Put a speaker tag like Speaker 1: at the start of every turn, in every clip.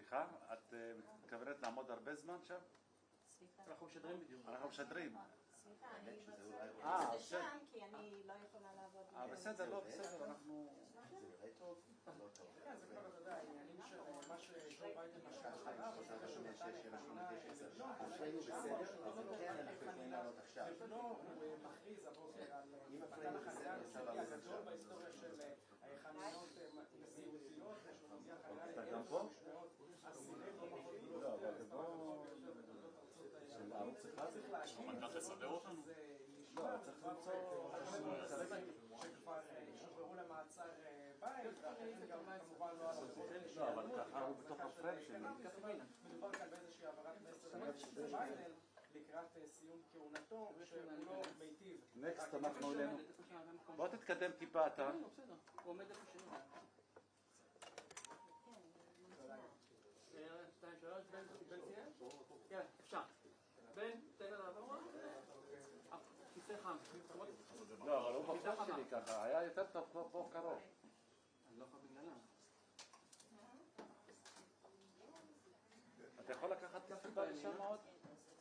Speaker 1: סליחה, את מתכוונת לעמוד הרבה זמן שם?
Speaker 2: סליחה. אנחנו משדרים בדיוק.
Speaker 1: אנחנו משדרים.
Speaker 3: סליחה, אני בסדר. זה שם כי אני לא יכולה לעבוד.
Speaker 1: בסדר, לא, בסדר, אנחנו...
Speaker 4: זה נראה טוב? לא טוב.
Speaker 5: כן, זה כבר, אתה יודע, העניינים של מה שג'ו ביידן משהו אחריו, זה קשור לתניה
Speaker 4: היינו בסדר, אז כן, אנחנו יכולים לעלות עכשיו.
Speaker 5: לבנו, הוא מכריז הבוקר על מתן החנינה לסרטי הגדול בהיסטוריה של חניות נשיאותיות, שהוא מגיע חנינה ל-1,300 אסירים במחוז גלוב.
Speaker 1: לא, אבל זה בוא... של הערוץ אחד?
Speaker 6: מנדט לסדר אותנו?
Speaker 1: לא, צריך למצוא...
Speaker 5: שכבר שוחררו למעצר בית, ואחרים גם כמובן לא על עבירות נשק.
Speaker 1: לא, אבל ככה הוא בתוך הפריים שלי.
Speaker 5: מדובר כאן באיזושהי העברת מסר ביידן לקראת סיום כהונתו, שהוא לא מיטיב.
Speaker 1: נקסט, אנחנו אלינו. בוא תתקדם טיפה אתה.
Speaker 2: בסדר, הוא עומד איפה שלו. 2, 3, בן סיים? כן, אפשר. בן, תן לה לעבור. כיסא חם.
Speaker 1: לא, אבל הוא בחור שלי ככה, היה יותר טוב פה קרוב.
Speaker 2: אני לא יכול בגללם.
Speaker 1: אתה יכול לקחת טיפה לשם עוד?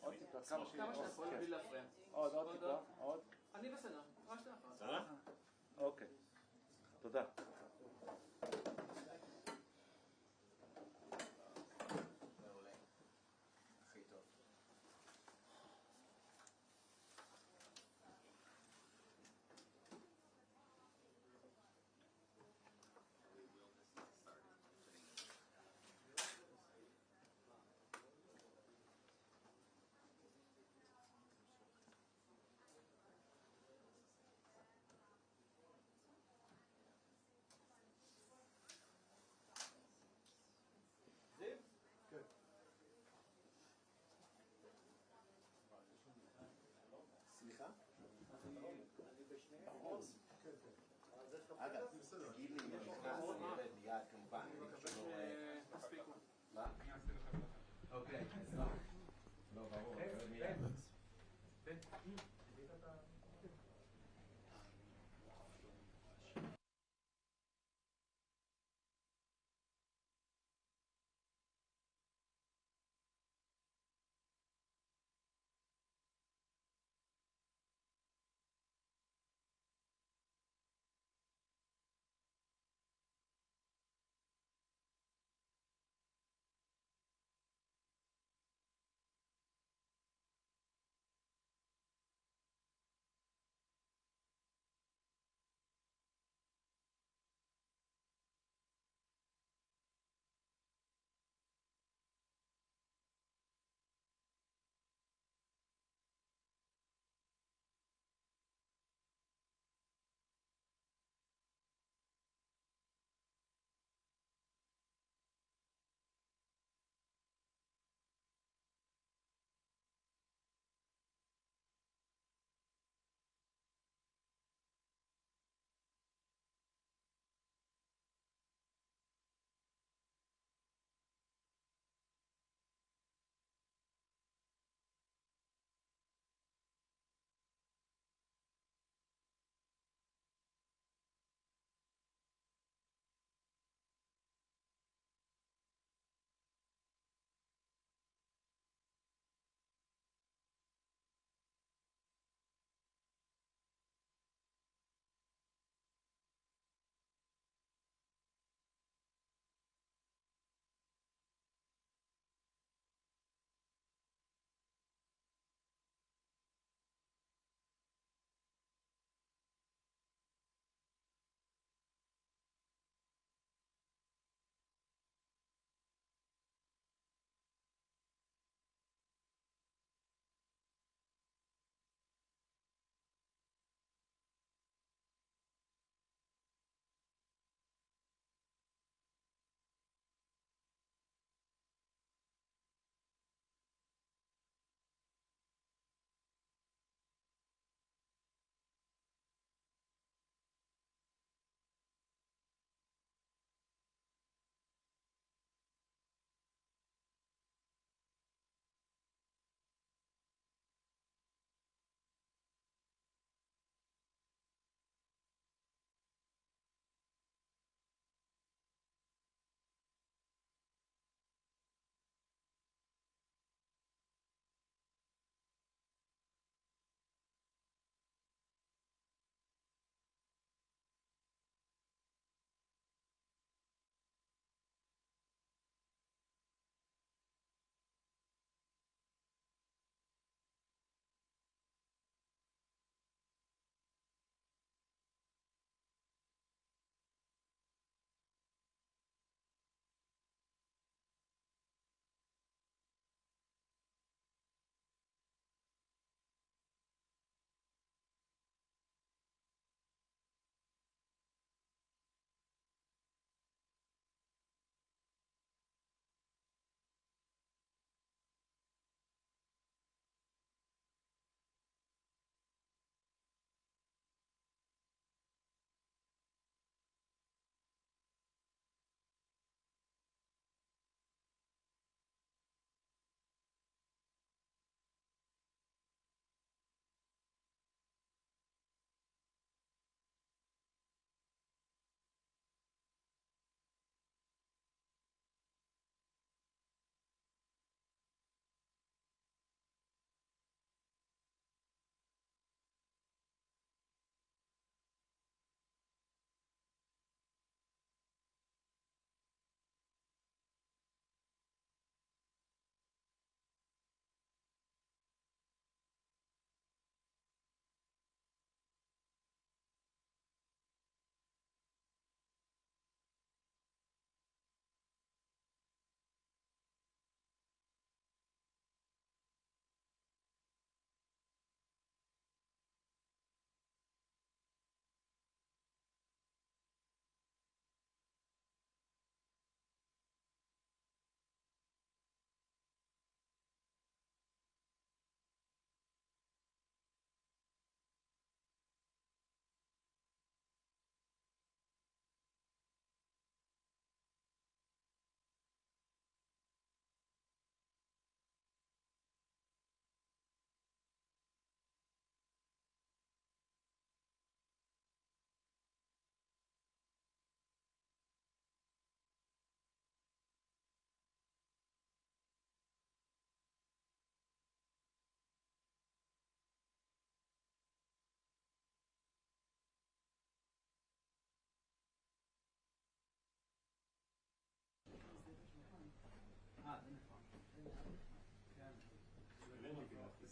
Speaker 1: עוד טיפה, כמה שאתה
Speaker 2: יכול בלי להפריע.
Speaker 1: עוד טיפה, עוד.
Speaker 2: אני בסדר, רק שתי אחת.
Speaker 6: בסדר?
Speaker 1: אוקיי, תודה.
Speaker 4: הכי טוב.
Speaker 2: זיו?
Speaker 5: כן.
Speaker 4: סליחה?
Speaker 5: אני בשניהם. כן, כן.
Speaker 4: אגב, תגיד לי אם הוא נכנס, אני ארד מיד כמובן.
Speaker 2: תספיקו.
Speaker 4: מה? אוקיי, לא, ברור, אני ארד מיד.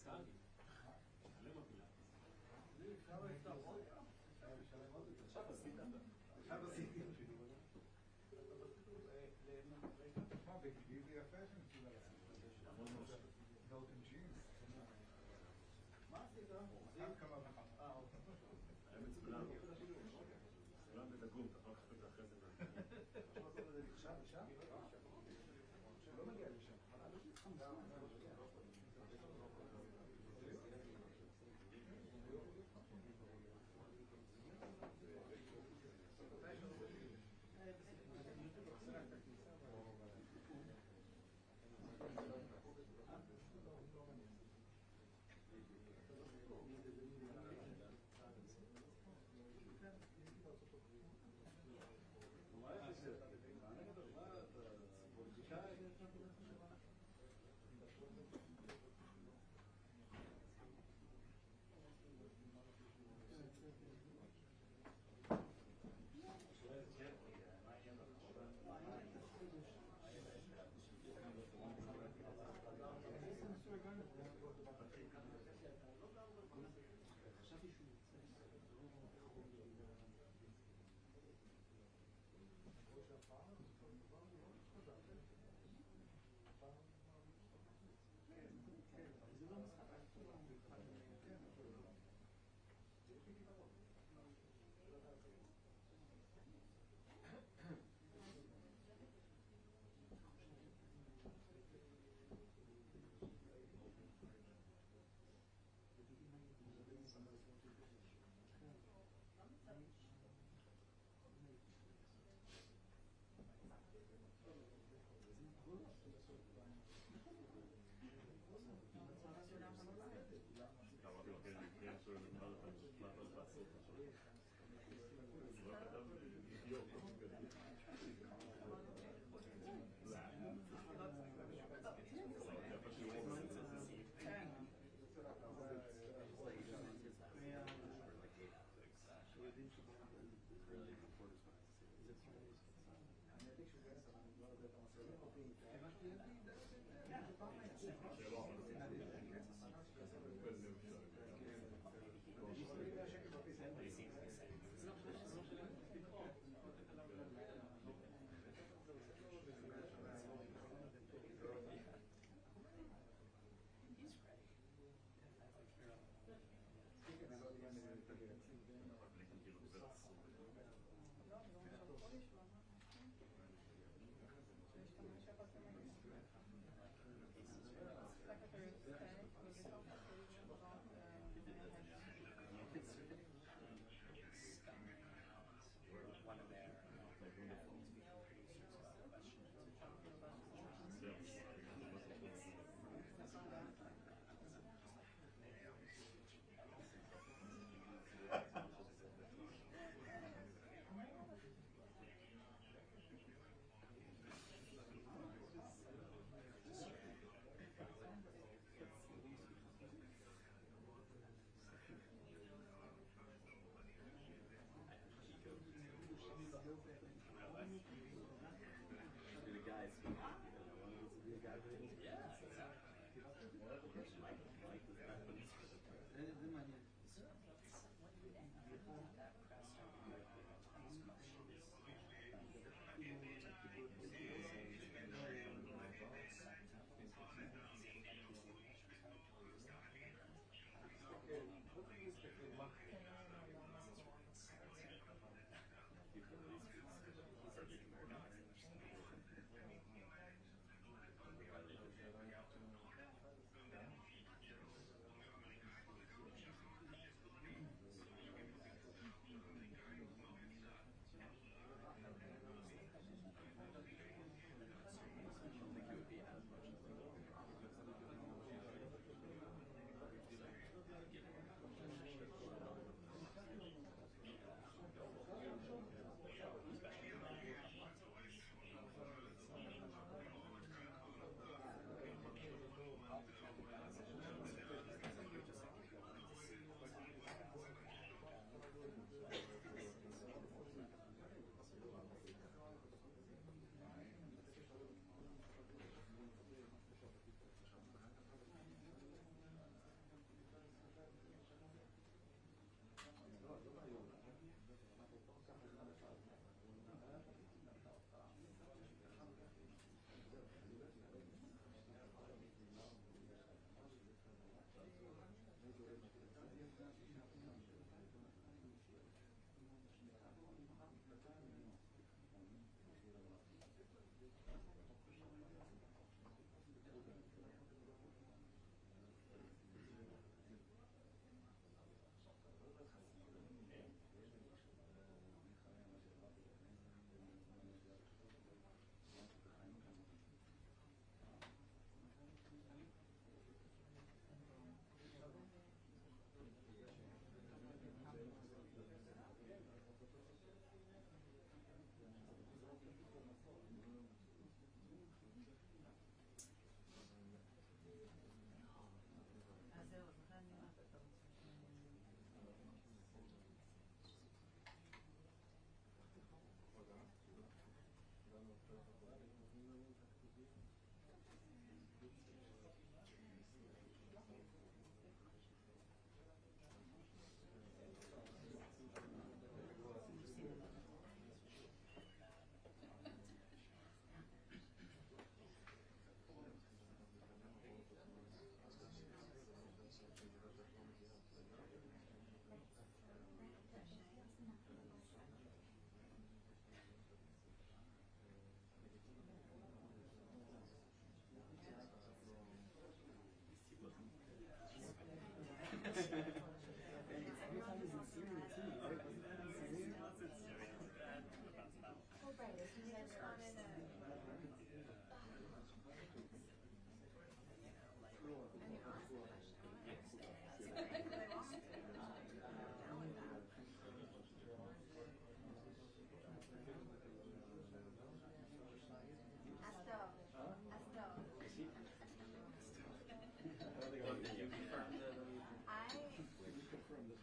Speaker 5: Thank you.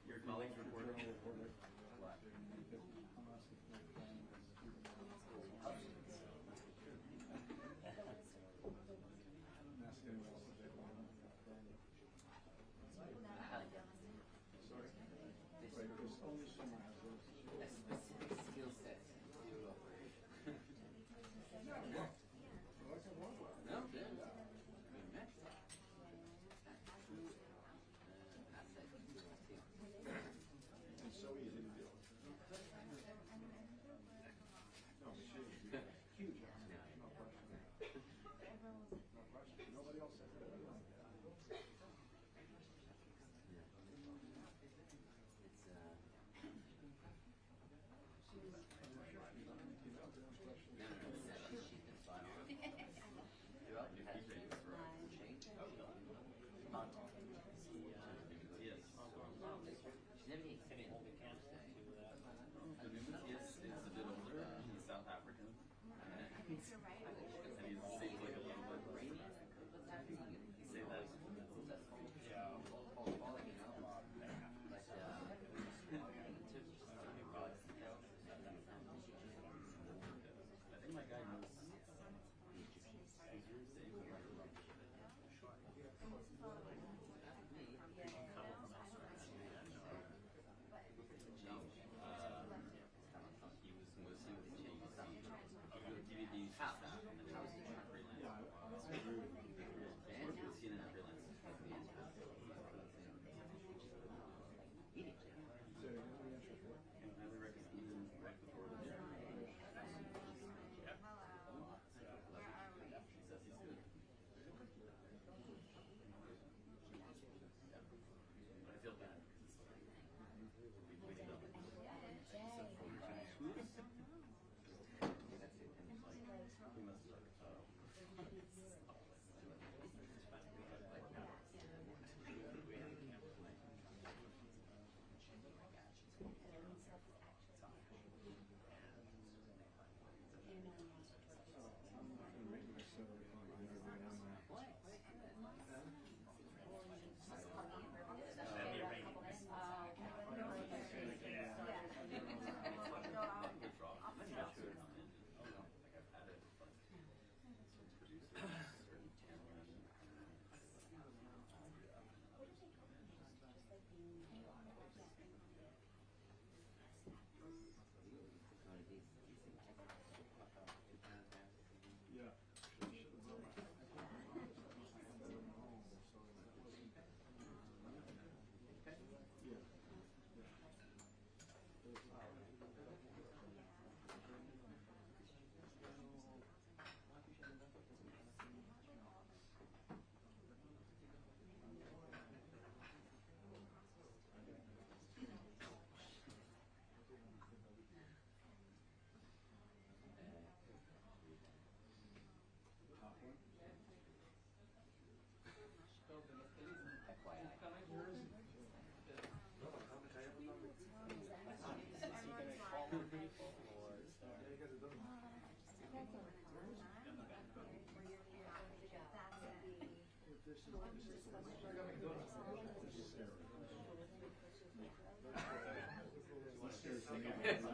Speaker 6: Your colleagues reported.
Speaker 1: It's scary.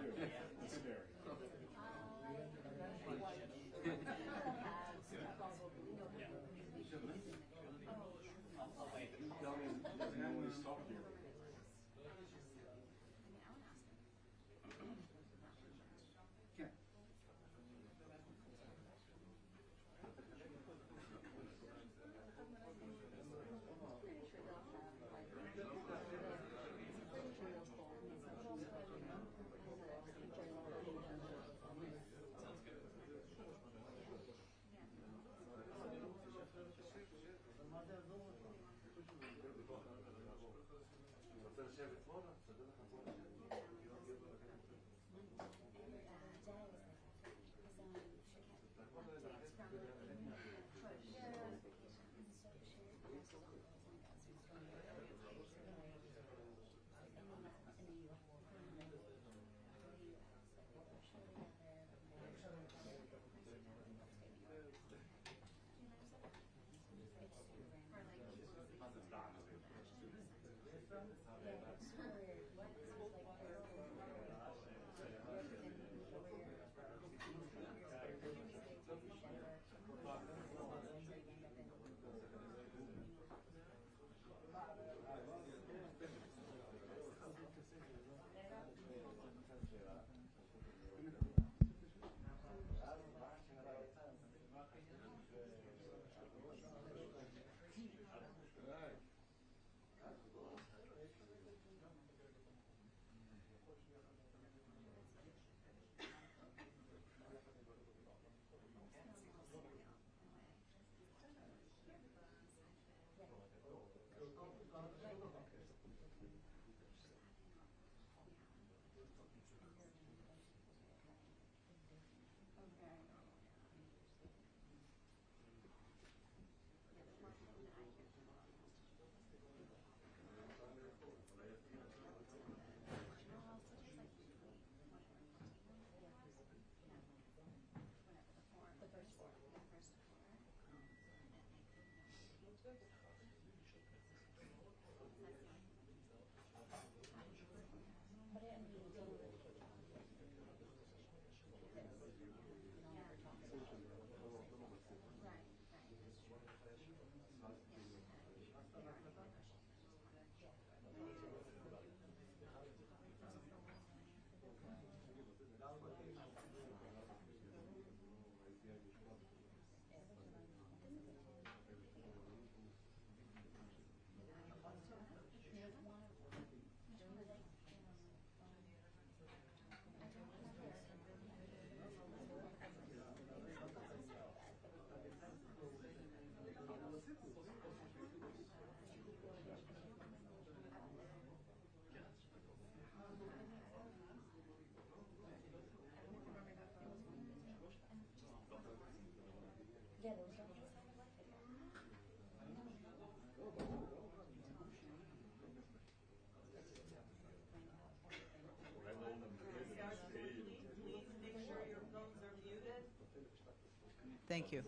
Speaker 7: Thank you.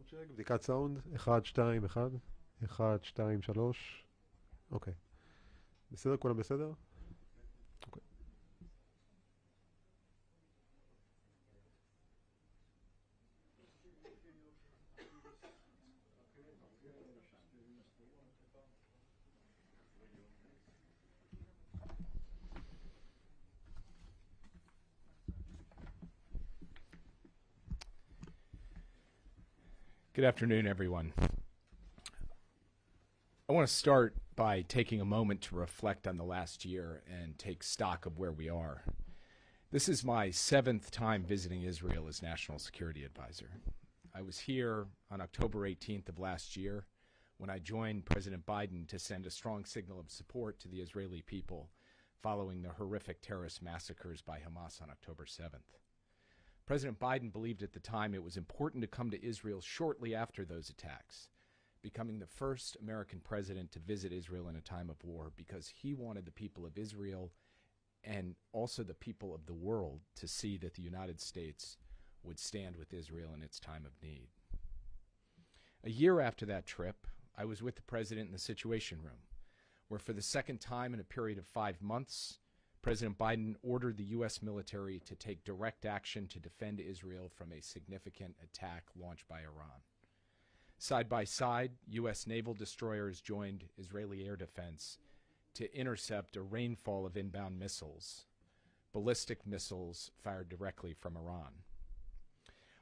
Speaker 8: סאונד צ'ק, בדיקת סאונד, 1, 2, 1, 1, 2, 3, אוקיי. בסדר? כולם בסדר? אוקיי.
Speaker 9: Good afternoon, everyone. I want to start by taking a moment to reflect on the last year and take stock of where we are. This is my 7th time visiting Israel as National Security Advisor. I was here on October 18th of last year when I joined President Biden to send a strong signal of support to the Israeli people following the horrific terrorist massacres by Hamas on October 7th. President Biden believed at the time it was important to come to Israel shortly after those attacks, becoming the first American president to visit Israel in a time of war because he wanted the people of Israel and also the people of the world to see that the United States would stand with Israel in its time of need. A year after that trip, I was with the President in the Situation Room, where for the second time in a period of 5 months, President Biden ordered the U.S. military to take direct action to defend Israel from a significant attack launched by Iran. Side by side, U.S. naval destroyers joined Israeli air defense to intercept a rainfall of inbound missiles, ballistic missiles fired directly from Iran.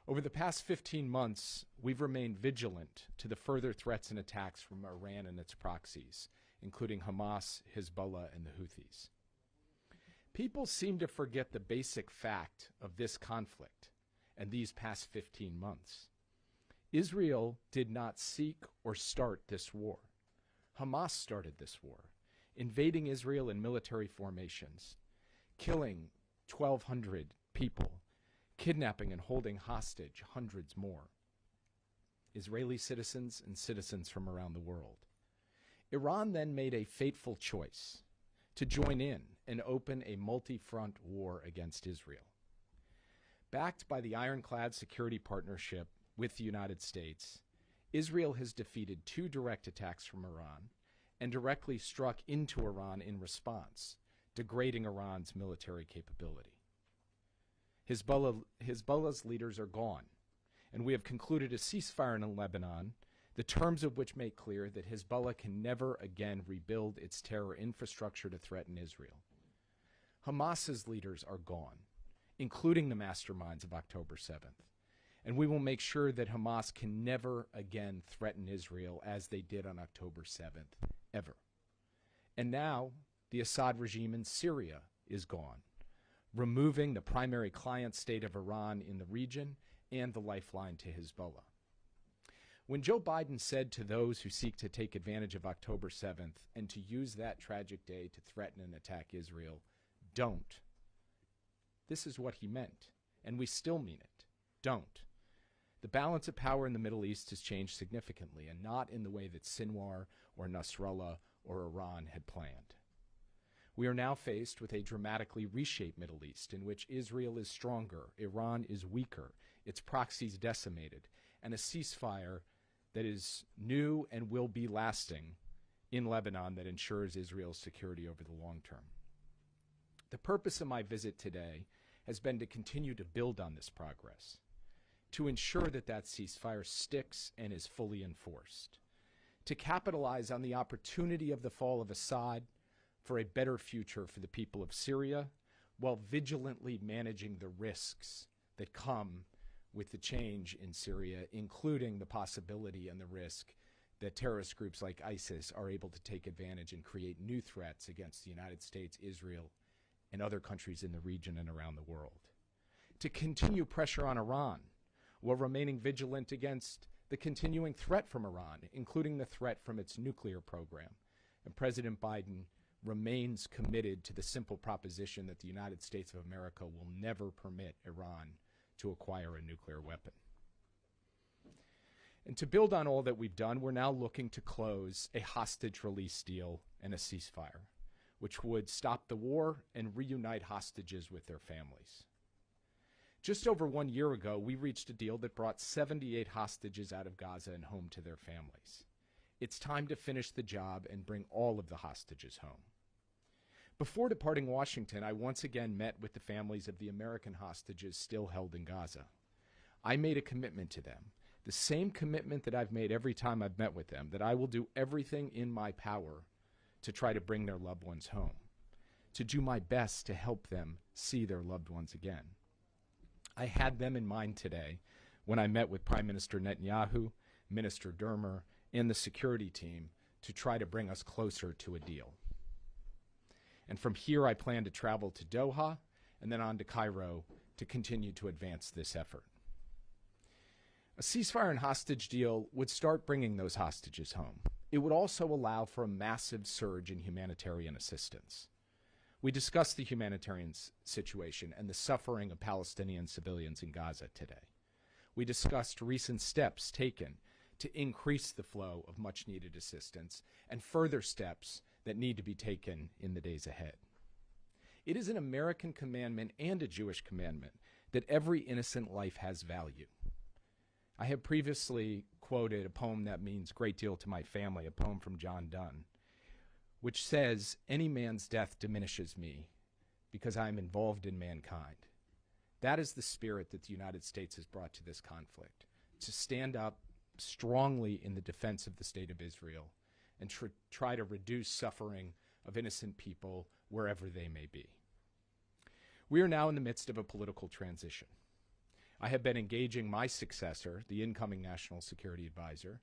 Speaker 9: Over the past 15 months, we've remained vigilant to the further threats and attacks from Iran and its proxies, including Hamas, Hezbollah, and the Houthis. People seem to forget the basic fact of this conflict and these past 15 months. Israel did not seek or start this war. Hamas started this war, invading Israel in military formations, killing 1,200 people, kidnapping and holding hostage hundreds more, Israeli citizens and citizens from around the world. Iran then made a fateful choice to join in and open a multi-front war against Israel. Backed by the ironclad security partnership with the United States, Israel has defeated 2 direct attacks from Iran and directly struck into Iran in response, degrading Iran's military capability. Hezbollah's leaders are gone, and we have concluded a ceasefire in Lebanon, the terms of which make clear that Hezbollah can never again rebuild its terror infrastructure to threaten Israel. Hamas's leaders are gone, including the masterminds of October 7th, and we will make sure that Hamas can never again threaten Israel as they did on October 7th, ever. And now, the Assad regime in Syria is gone, removing the primary client state of Iran in the region and the lifeline to Hezbollah. When Joe Biden said to those who seek to take advantage of October 7th and to use that tragic day to threaten and attack Israel, don't, this is what he meant, and we still mean it. Don't. The balance of power in the Middle East has changed significantly, and not in the way that Sinwar or Nasrallah or Iran had planned. We are now faced with a dramatically reshaped Middle East in which Israel is stronger, Iran is weaker, its proxies decimated, and a ceasefire that is new and will be lasting in Lebanon that ensures Israel's security over the long term. The purpose of my visit today has been to continue to build on this progress, to ensure that that ceasefire sticks and is fully enforced, to capitalize on the opportunity of the fall of Assad for a better future for the people of Syria, while vigilantly managing the risks that come with the change in Syria, including the possibility and the risk that terrorist groups like ISIS are able to take advantage and create new threats against the United States, Israel, and other countries in the region and around the world. To continue pressure on Iran while remaining vigilant against the continuing threat from Iran, including the threat from its nuclear program. And President Biden remains committed to the simple proposition that the United States of America will never permit Iran to acquire a nuclear weapon. And to build on all that we've done, we're now looking to close a hostage release deal and a ceasefire, which would stop the war and reunite hostages with their families. Just over 1 year ago, we reached a deal that brought 78 hostages out of Gaza and home to their families. It's time to finish the job and bring all of the hostages home. Before departing Washington, I once again met with the families of the American hostages still held in Gaza. I made a commitment to them, the same commitment that I've made every time I've met with them, that I will do everything in my power to try to bring their loved ones home, to do my best to help them see their loved ones again. I had them in mind today when I met with Prime Minister Netanyahu, Minister Dermer, and the security team to try to bring us closer to a deal. And from here, I plan to travel to Doha and then on to Cairo to continue to advance this effort. A ceasefire and hostage deal would start bringing those hostages home. It would also allow for a massive surge in humanitarian assistance. We discussed the humanitarian situation and the suffering of Palestinian civilians in Gaza today. We discussed recent steps taken to increase the flow of much-needed assistance and further steps that need to be taken in the days ahead. It is an American commandment and a Jewish commandment that every innocent life has value. I have previously quoted a poem that means a great deal to my family, a poem from John Donne, which says, "Any man's death diminishes me because I am involved in mankind." That is the spirit that the United States has brought to this conflict, to stand up strongly in the defense of the state of Israel and try to reduce suffering of innocent people wherever they may be. We are now in the midst of a political transition. I have been engaging my successor, the incoming National Security Advisor,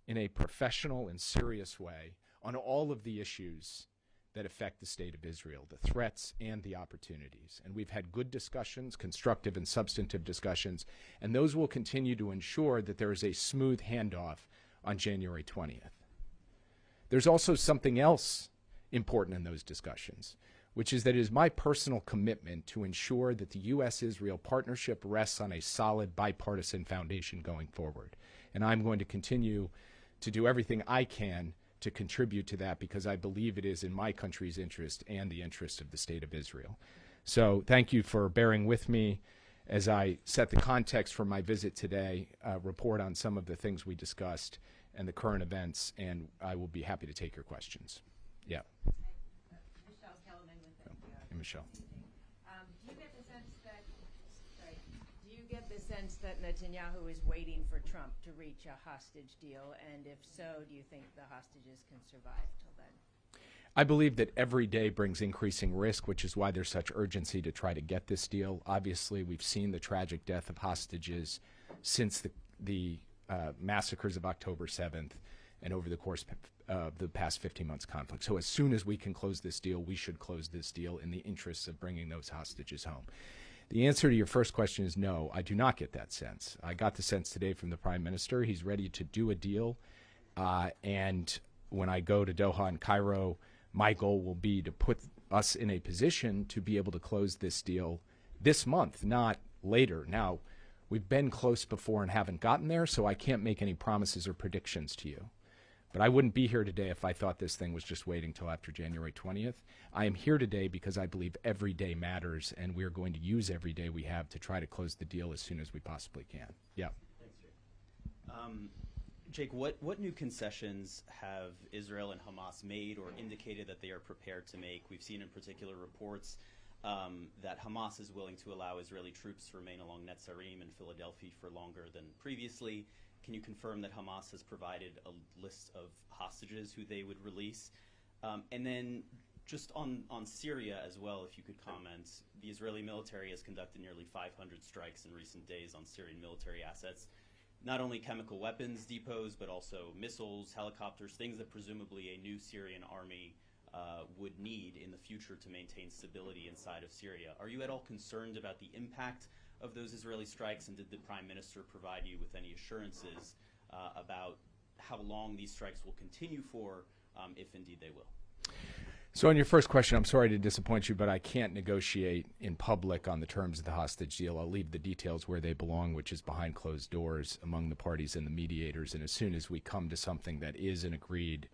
Speaker 9: in a professional and serious way on all of the issues that affect the state of Israel, the threats and the opportunities. And we've had good discussions, constructive and substantive discussions, and those will continue to ensure that there is a smooth handoff on January 20th. There's also something else important in those discussions, which is that it is my personal commitment to ensure that the U.S.-Israel partnership rests on a solid bipartisan foundation going forward. And I'm going to continue to do everything I can to contribute to that, because I believe it is in my country's interest and the interest of the state of Israel. So thank you for bearing with me as I set the context for my visit today, report on some of the things we discussed and the current events, and I will be happy to take your questions. Yeah. Michelle.
Speaker 7: Do you get the sense that Netanyahu is waiting for Trump to reach a hostage deal? And if so, do you think the hostages can survive till then?
Speaker 9: I believe that every day brings increasing risk, which is why there's such urgency to try to get this deal. Obviously, we've seen the tragic death of hostages since the massacres of October 7th and over the course of the past 15 months conflict. So as soon as we can close this deal, we should close this deal in the interests of bringing those hostages home. The answer to your first question is no, I do not get that sense. I got the sense today from the Prime Minister. He's ready to do a deal. And when I go to Doha and Cairo, my goal will be to put us in a position to be able to close this deal this month, not later. Now, we've been close before and haven't gotten there, so I can't make any promises or predictions to you. But I wouldn't be here today if I thought this thing was just waiting till after January 20th. I am here today because I believe every day matters, and we're going to use every day we have to try to close the deal as soon as we possibly can. Yeah.
Speaker 10: Thanks, Jake. Jake, what new concessions have Israel and Hamas made or indicated that they are prepared to make? We've seen in particular reports that Hamas is willing to allow Israeli troops to remain along Netzarim and Philadelphia for longer than previously. Can you confirm that Hamas has provided a list of hostages who they would release? And then just on Syria as well, if you could comment, the Israeli military has conducted nearly 500 strikes in recent days on Syrian military assets. Not only chemical weapons depots, but also missiles, helicopters, things that presumably a new Syrian army would need in the future to maintain stability inside of Syria. Are you at all concerned about the impact of those Israeli strikes, and did the Prime Minister provide you with any assurances about how long these strikes will continue for, if indeed they will?
Speaker 9: So on your first question, I'm sorry to disappoint you, but I can't negotiate in public on the terms of the hostage deal. I'll leave the details where they belong, which is behind closed doors among the parties and the mediators. And as soon as we come to something that is an agreed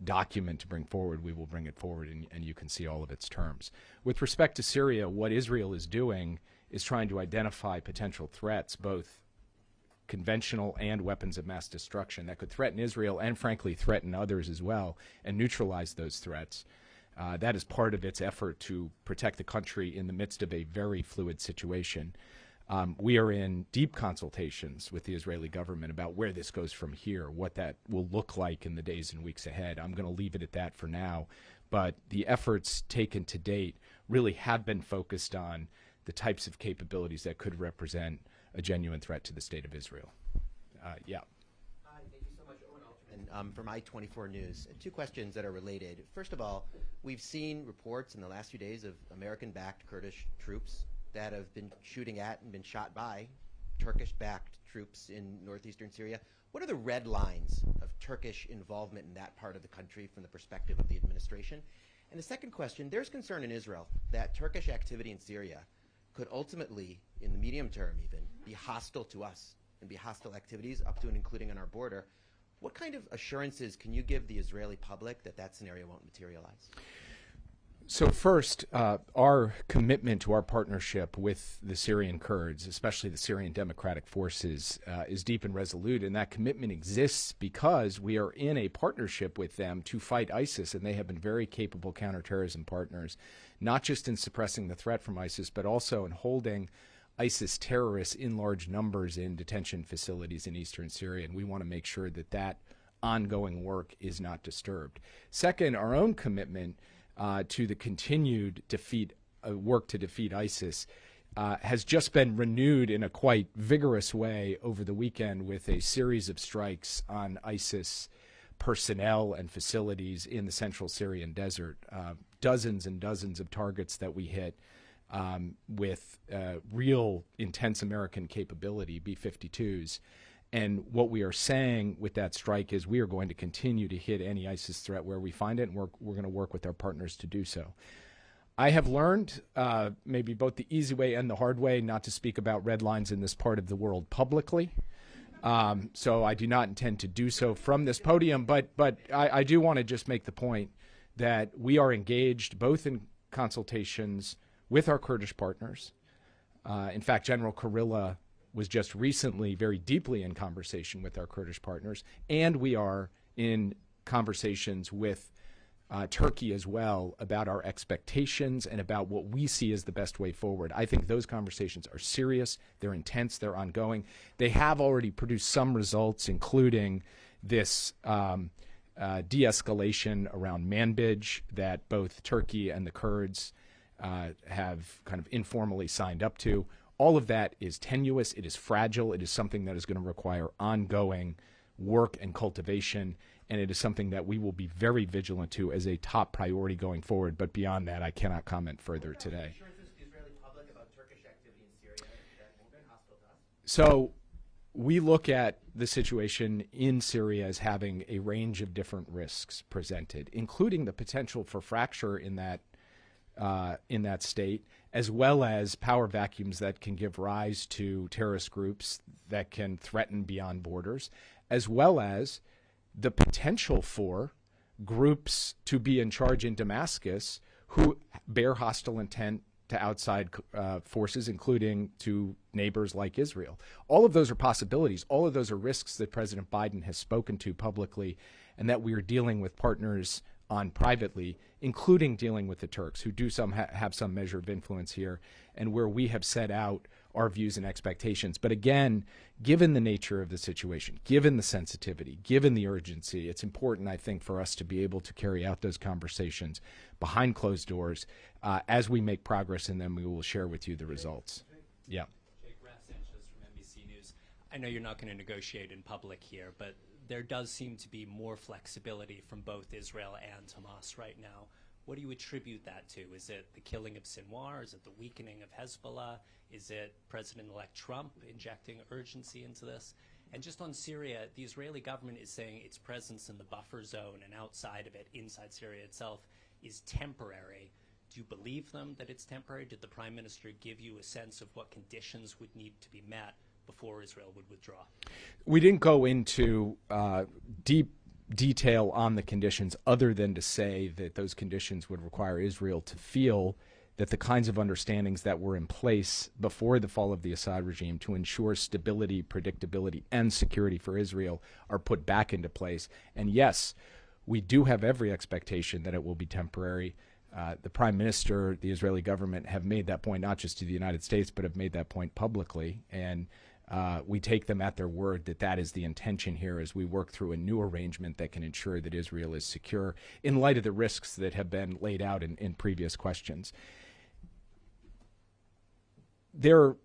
Speaker 9: document to bring forward, we will bring it forward, and you can see all of its terms. With respect to Syria, what Israel is doing is trying to identify potential threats, both conventional and weapons of mass destruction, that could threaten Israel and, frankly, threaten others as well, and neutralize those threats. That is part of its effort to protect the country in the midst of a very fluid situation. We are in deep consultations with the Israeli government about where this goes from here, what that will look like in the days and weeks ahead. I'm going to leave it at that for now. But the efforts taken to date really have been focused on the types of capabilities that could represent a genuine threat to the state of Israel. Yeah.
Speaker 11: Thank you so much, Owen Alterman, from I-24 News. Two questions that are related. First of all, we've seen reports in the last few days of American-backed Kurdish troops that have been shooting at and been shot by Turkish-backed troops in northeastern Syria. What are the red lines of Turkish involvement in that part of the country from the perspective of the administration? And the second question, there's concern in Israel that Turkish activity in Syria could ultimately, in the medium term even, be hostile to us and be hostile activities up to and including on our border. What kind of assurances can you give the Israeli public that that scenario won't materialize?
Speaker 9: So first, our commitment to our partnership with the Syrian Kurds, especially the Syrian Democratic Forces, is deep and resolute, and that commitment exists because we are in a partnership with them to fight ISIS, and they have been very capable counterterrorism partners, not just in suppressing the threat from ISIS, but also in holding ISIS terrorists in large numbers in detention facilities in eastern Syria, and we want to make sure that that ongoing work is not disturbed. Second, our own commitment to the continued work to defeat ISIS has just been renewed in a quite vigorous way over the weekend with a series of strikes on ISIS personnel and facilities in the central Syrian desert. Dozens and dozens of targets that we hit with real intense American capability, B-52s. And what we are saying with that strike is we are going to continue to hit any ISIS threat where we find it, and we're going to work with our partners to do so. I have learned, maybe both the easy way and the hard way, not to speak about red lines in this part of the world publicly. So I do not intend to do so from this podium, but I do want to just make the point that we are engaged both in consultations with our Kurdish partners. In fact, General Kurilla was just recently very deeply in conversation with our Kurdish partners, and we are in conversations with Turkey as well about our expectations and about what we see as the best way forward. I think those conversations are serious, they're intense, they're ongoing. They have already produced some results, including this de-escalation around Manbij that both Turkey and the Kurds have kind of informally signed up to. All of that is tenuous, it is fragile, it is something that is going to require ongoing work and cultivation, and it is something that we will be very vigilant to as a top priority going forward. But beyond that, I cannot comment further today. So we look at the situation in Syria as having a range of different risks presented, including the potential for fracture in that state, as well as power vacuums that can give rise to terrorist groups that can threaten beyond borders, as well as the potential for groups to be in charge in Damascus who bear hostile intent to outside forces, including to neighbors like Israel. All of those are possibilities. All of those are risks that President Biden has spoken to publicly and that we are dealing with partners on privately, including dealing with the Turks, who do have some measure of influence here, and where we have set out our views and expectations. But again, given the nature of the situation, given the sensitivity, given the urgency, it's important, I think, for us to be able to carry out those conversations behind closed doors. As we make progress in them, we will share with you the results. Yeah.
Speaker 12: Jake Sanchez from NBC News. I know you're not going to negotiate in public here, but there does seem to be more flexibility from both Israel and Hamas right now. What do you attribute that to? Is it the killing of Sinwar? Is it the weakening of Hezbollah? Is it President-elect Trump injecting urgency into this? And just on Syria, the Israeli government is saying its presence in the buffer zone and outside of it, inside Syria itself, is temporary. Do you believe them that it's temporary? Did the Prime Minister give you a sense of what conditions would need to be met before Israel would withdraw?
Speaker 9: We didn't go into deep detail on the conditions other than to say that those conditions would require Israel to feel that the kinds of understandings that were in place before the fall of the Assad regime to ensure stability, predictability, and security for Israel are put back into place. And yes, we do have every expectation that it will be temporary. The Prime Minister, the Israeli government have made that point not just to the United States, but have made that point publicly. And we take them at their word that that is the intention here as we work through a new arrangement that can ensure that Israel is secure in light of the risks that have been laid out in previous questions. There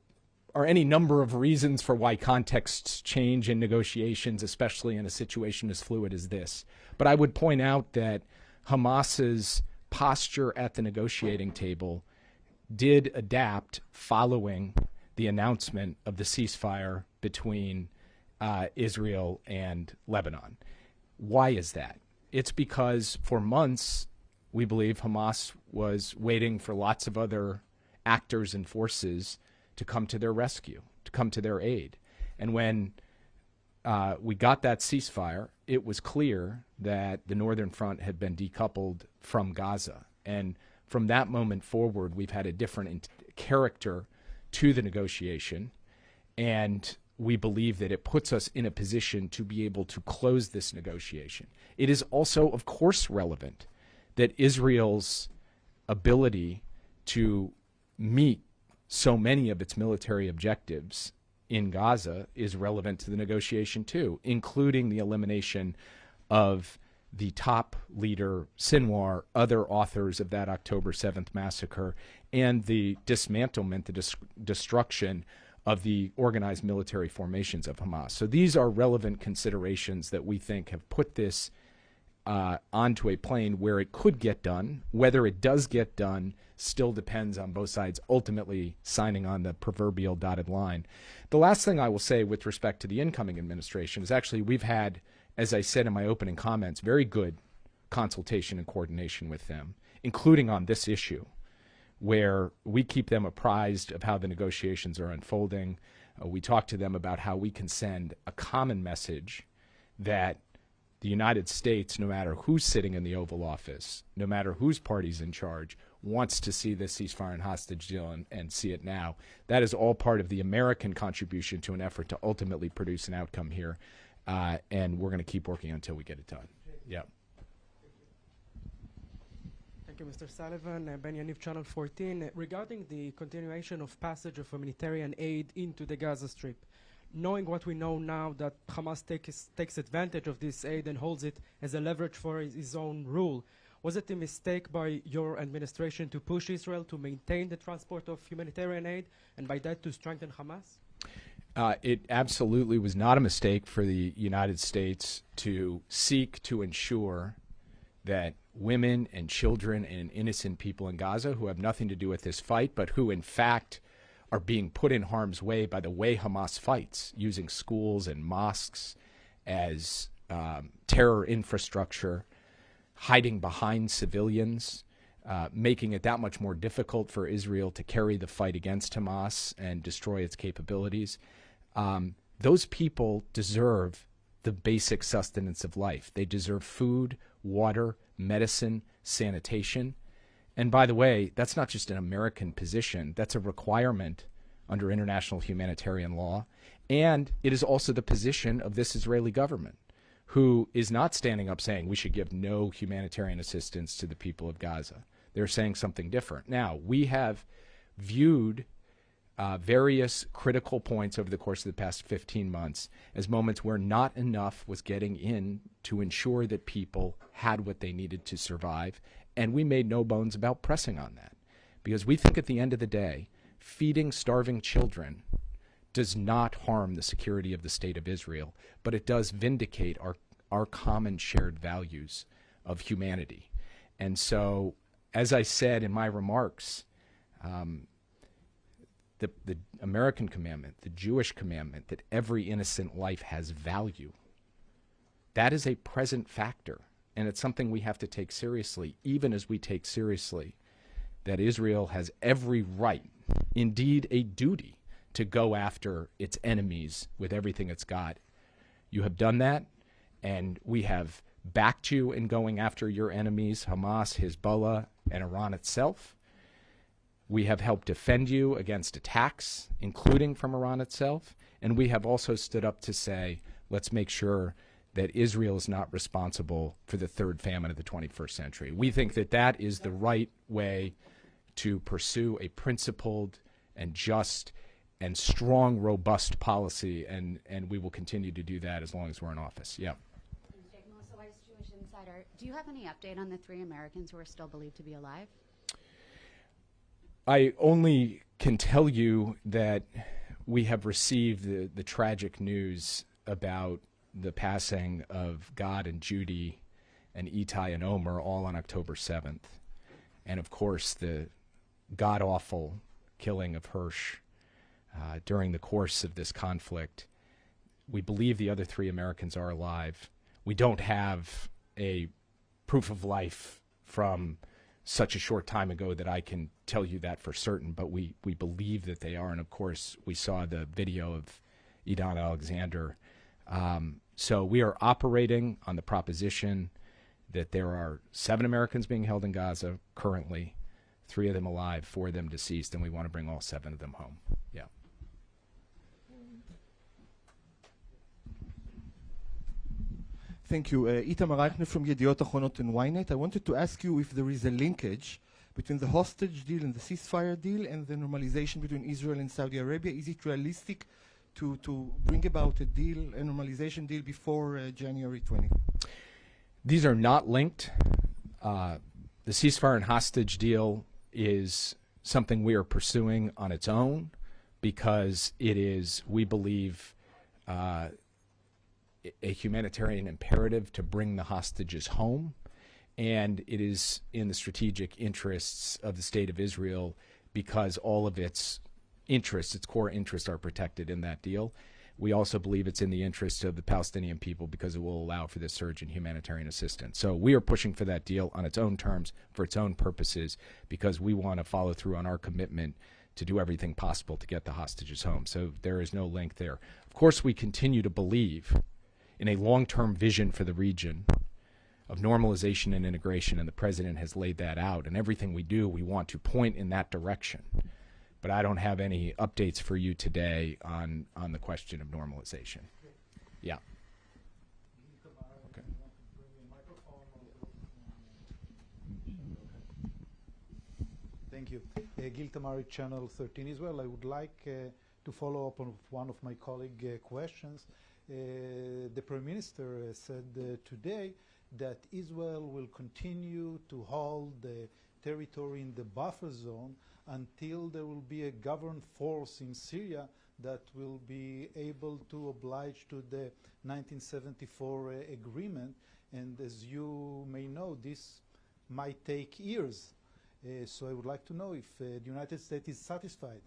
Speaker 9: are any number of reasons for why contexts change in negotiations, especially in a situation as fluid as this. But I would point out that Hamas's posture at the negotiating table did adapt following the announcement of the ceasefire between Israel and Lebanon. Why is that? It's because for months, we believe Hamas was waiting for lots of other actors and forces to come to their rescue, to come to their aid. And when we got that ceasefire, it was clear that the Northern Front had been decoupled from Gaza. And from that moment forward, we've had a different character to the negotiation, and we believe that it puts us in a position to be able to close this negotiation. It is also, of course, relevant that Israel's ability to meet so many of its military objectives in Gaza is relevant to the negotiation too, including the elimination of the top leader, Sinwar, other authors of that October 7th massacre, and the dismantlement, the destruction of the organized military formations of Hamas. So these are relevant considerations that we think have put this onto a plane where it could get done. Whether it does get done still depends on both sides ultimately signing on the proverbial dotted line. The last thing I will say with respect to the incoming administration is actually we've had, as I said in my opening comments, very good consultation and coordination with them, including on this issue, where we keep them apprised of how the negotiations are unfolding. We talk to them about how we can send a common message that the United States, no matter who's sitting in the Oval Office, no matter whose party's in charge, wants to see this ceasefire and hostage deal and see it now. That is all part of the American contribution to an effort to ultimately produce an outcome here, and we're going to keep working until we get it done. Yeah.
Speaker 5: Thank you, Mr. Sullivan. Ben Yaniv, Channel 14. Regarding the continuation of passage of humanitarian aid into the Gaza Strip, knowing what we know now that Hamas takes advantage of this aid and holds it as a leverage for his own rule, was it a mistake by your administration to push Israel to maintain the transport of humanitarian aid and by that to strengthen Hamas?
Speaker 9: It absolutely was not a mistake for the United States to seek to ensure that women and children and innocent people in Gaza who have nothing to do with this fight, but who in fact are being put in harm's way by the way Hamas fights, using schools and mosques as terror infrastructure, hiding behind civilians, making it that much more difficult for Israel to carry the fight against Hamas and destroy its capabilities. Those people deserve the basic sustenance of life. They deserve food, water, medicine, sanitation. And by the way, that's not just an American position. That's a requirement under international humanitarian law. And it is also the position of this Israeli government, who is not standing up saying we should give no humanitarian assistance to the people of Gaza. They're saying something different. Now, we have viewed various critical points over the course of the past 15 months as moments where not enough was getting in to ensure that people had what they needed to survive. And we made no bones about pressing on that, because we think at the end of the day, feeding starving children does not harm the security of the state of Israel, but it does vindicate our common shared values of humanity. And so, as I said in my remarks, the American commandment, the Jewish commandment that every innocent life has value, that is a present factor. And it's something we have to take seriously, even as we take seriously that Israel has every right, indeed a duty, to go after its enemies with everything it's got. You have done that, and we have backed you in going after your enemies, Hamas, Hezbollah, and Iran itself. We have helped defend you against attacks, including from Iran itself. And we have also stood up to say, let's make sure that Israel is not responsible for the third famine of the 21st century. We think that that is the right way to pursue a principled and just and strong, robust policy, and we will continue to do that as long as we're in office. Yeah.
Speaker 13: Melissa Weiss, Jewish Insider. Do you have any update on the 3 Americans who are still believed to be alive?
Speaker 9: I only can tell you that we have received the tragic news about the passing of God and Judy and Itai and Omer all on October 7th. And of course, the god-awful killing of Hirsch during the course of this conflict. We believe the other 3 Americans are alive. We don't have a proof of life from such a short time ago that I can tell you that for certain, but we believe that they are. And of course, we saw the video of Idan Alexander. So we are operating on the proposition that there are 7 Americans being held in Gaza currently. 3 of them alive, 4 of them deceased, and we want to bring all 7 of them home. Yeah.
Speaker 14: Thank you. Itamar Eichner from Yediot Achronot and Ynet. I wanted to ask you if there is a linkage between the hostage deal and the ceasefire deal and the normalization between Israel and Saudi Arabia. Is it realistic to bring about a deal, a normalization deal before January 20?
Speaker 9: These are not linked. The ceasefire and hostage deal is something we are pursuing on its own because it is, we believe, a humanitarian imperative to bring the hostages home, and it is in the strategic interests of the State of Israel because all of its interests, its core interests, are protected in that deal. We also believe it's in the interest of the Palestinian people because it will allow for this surge in humanitarian assistance. So we are pushing for that deal on its own terms, for its own purposes, because we want to follow through on our commitment to do everything possible to get the hostages home. So there is no link there. Of course, we continue to believe in a long-term vision for the region of normalization and integration, and the President has laid that out. And everything we do, we want to point in that direction. But I don't have any updates for you today on the question of normalization. Yeah. Okay.
Speaker 15: Thank you. Gil Tamari, Channel 13 Israel. I would like to follow up on one of my colleague questions. The Prime Minister said today that Israel will continue to hold the territory in the buffer zone until there will be a governed force in Syria that will be able to oblige to the 1974 agreement. And as you may know, this might take years. So I would like to know if the United States is satisfied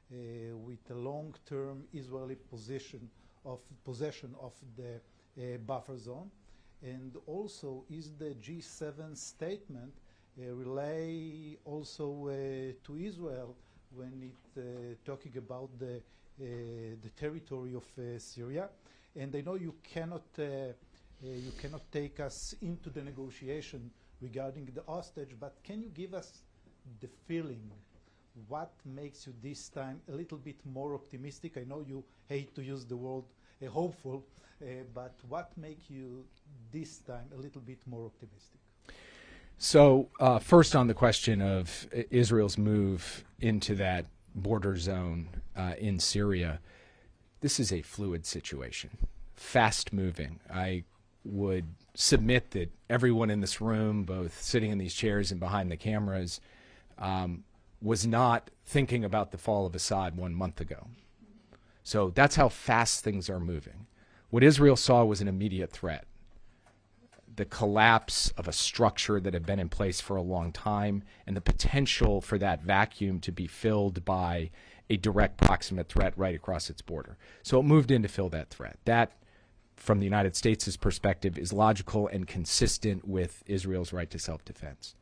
Speaker 15: with the long-term Israeli possession of the buffer zone, and also is the G7 statement relay also to Israel when it talking about the territory of Syria. And I know you cannot take us into the negotiation regarding the hostage, but can you give us the feeling? What makes you this time a little bit more optimistic? I know you hate to use the word hopeful, but what makes you this time a little bit more optimistic?
Speaker 9: So first on the question of Israel's move into that border zone in Syria, this is a fluid situation, fast moving. I would submit that everyone in this room, both sitting in these chairs and behind the cameras, was not thinking about the fall of Assad 1 month ago. So that's how fast things are moving. What Israel saw was an immediate threat. The collapse of a structure that had been in place for a long time, and the potential for that vacuum to be filled by a direct proximate threat right across its border. So it moved in to fill that threat. That, from the United States' perspective, is logical and consistent with Israel's right to self-defense.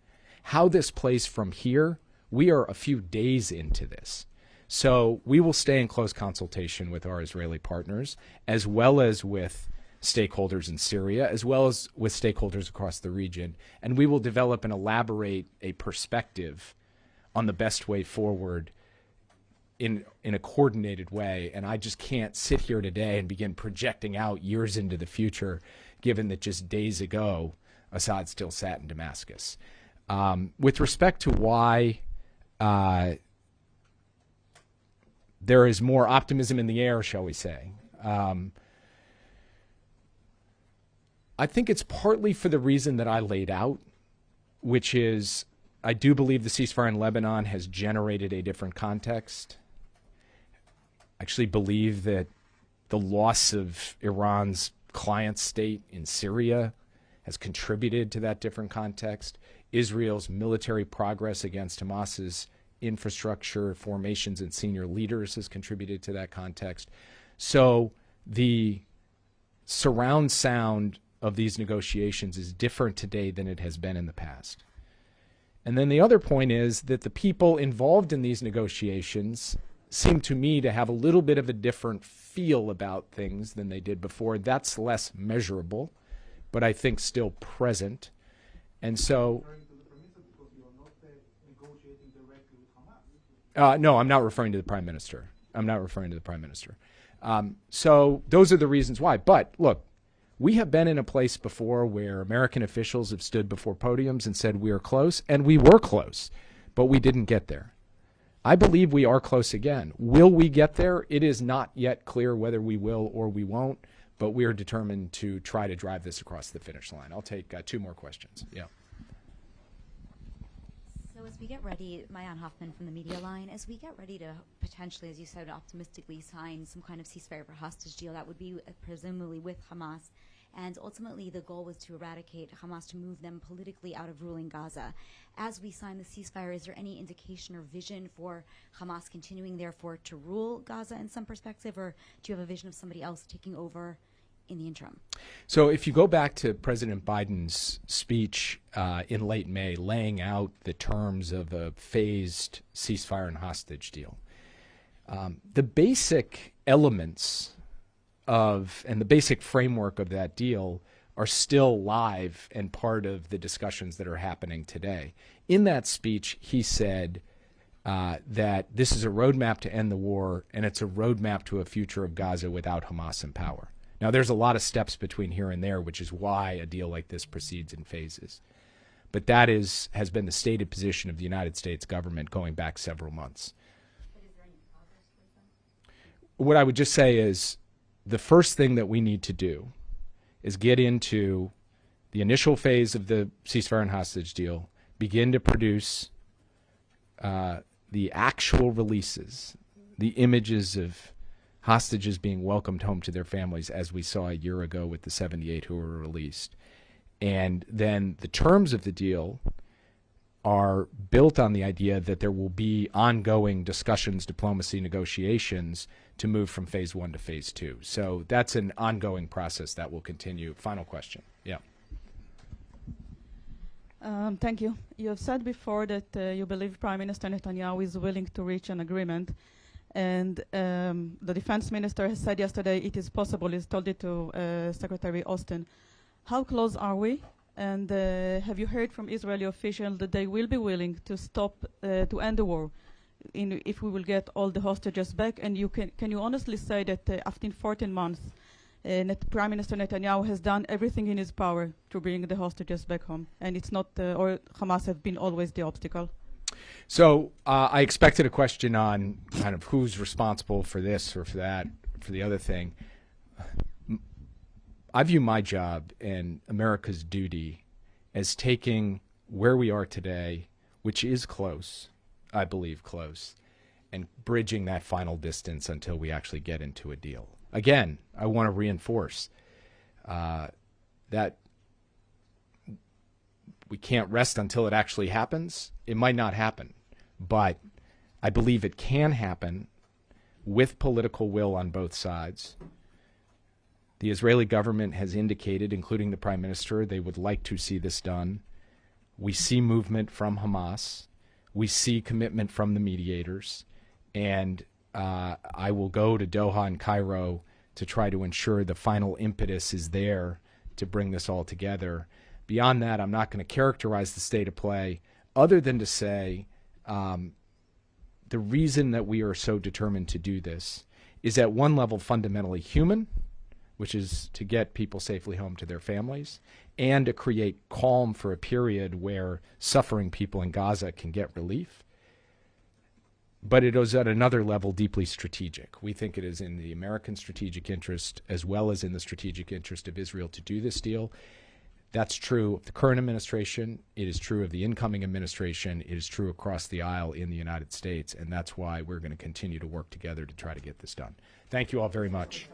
Speaker 9: How this plays from here, we are a few days into this. So we will stay in close consultation with our Israeli partners, as well as with stakeholders in Syria, as well as with stakeholders across the region, and we will develop and elaborate a perspective on the best way forward in a coordinated way. And I just can't sit here today and begin projecting out years into the future, given that just days ago, Assad still sat in Damascus. With respect to why there is more optimism in the air, shall we say, I think it's partly for the reason that I laid out, which is I do believe the ceasefire in Lebanon has generated a different context. I actually believe that the loss of Iran's client state in Syria has contributed to that different context. Israel's military progress against Hamas's infrastructure, formations, and senior leaders has contributed to that context. So the surround sound of these negotiations is different today than it has been in the past. And then the other point is that the people involved in these negotiations seem to me to have a little bit of a different feel about things than they did before. That's less measurable, but I think still present. And so
Speaker 14: negotiating directly with Hamas?
Speaker 9: No, I'm not referring to the Prime Minister. I'm not referring to the Prime Minister. So those are the reasons why. But look, we have been in a place before where American officials have stood before podiums and said we are close, and we were close, but we didn't get there. I believe we are close again. Will we get there? It is not yet clear whether we will or we won't, but we are determined to try to drive this across the finish line. I'll take 2 more questions. Yeah.
Speaker 16: So as we get ready, Mayan Hoffman from the Media Line, as we get ready to potentially, as you said, optimistically sign some kind of ceasefire for hostage deal, that would be presumably with Hamas, and ultimately the goal was to eradicate Hamas, to move them politically out of ruling Gaza. As we sign the ceasefire, is there any indication or vision for Hamas continuing, therefore, to rule Gaza in some perspective, or do you have a vision of somebody else taking over in the interim?
Speaker 9: So if you go back to President Biden's speech in late May, laying out the terms of a phased ceasefire and hostage deal, the basic elements of and the basic framework of that deal are still live and part of the discussions that are happening today. In that speech, he said that this is a roadmap to end the war, and it's a roadmap to a future of Gaza without Hamas in power. Now, there's a lot of steps between here and there, which is why a deal like this proceeds in phases. But that has been the stated position of the United States government going back several months. What I would just say is the first thing that we need to do is get into the initial phase of the ceasefire and hostage deal, begin to produce the actual releases, the images of hostages being welcomed home to their families, as we saw a year ago with the 78 who were released. And then the terms of the deal are built on the idea that there will be ongoing discussions, diplomacy, negotiations to move from phase 1 to phase 2. So that's an ongoing process that will continue. Final question. Yeah.
Speaker 17: Thank you. You have said before that you believe Prime Minister Netanyahu is willing to reach an agreement. And the defense minister has said yesterday it is possible. He's told it to Secretary Austin. How close are we? And have you heard from Israeli officials that they will be willing to stop, to end the war, if we will get all the hostages back? And can you honestly say that after 14 months, Prime Minister Netanyahu has done everything in his power to bring the hostages back home, and it's not, or Hamas have been always the obstacle?
Speaker 9: So I expected a question on kind of who's responsible for this or for that, for the other thing. I view my job and America's duty as taking where we are today, which is close, I believe close, and bridging that final distance until we actually get into a deal. Again, I want to reinforce that we can't rest until it actually happens. It might not happen, but I believe it can happen with political will on both sides. The Israeli government has indicated, including the Prime Minister, they would like to see this done. We see movement from Hamas. We see commitment from the mediators. And I will go to Doha and Cairo to try to ensure the final impetus is there to bring this all together. Beyond that, I'm not going to characterize the state of play other than to say the reason that we are so determined to do this is at one level fundamentally human, which is to get people safely home to their families, and to create calm for a period where suffering people in Gaza can get relief. But it is at another level deeply strategic. We think it is in the American strategic interest as well as in the strategic interest of Israel to do this deal. That's true of the current administration. It is true of the incoming administration. It is true across the aisle in the United States, and that's why we're going to continue to work together to try to get this done. Thank you all very much.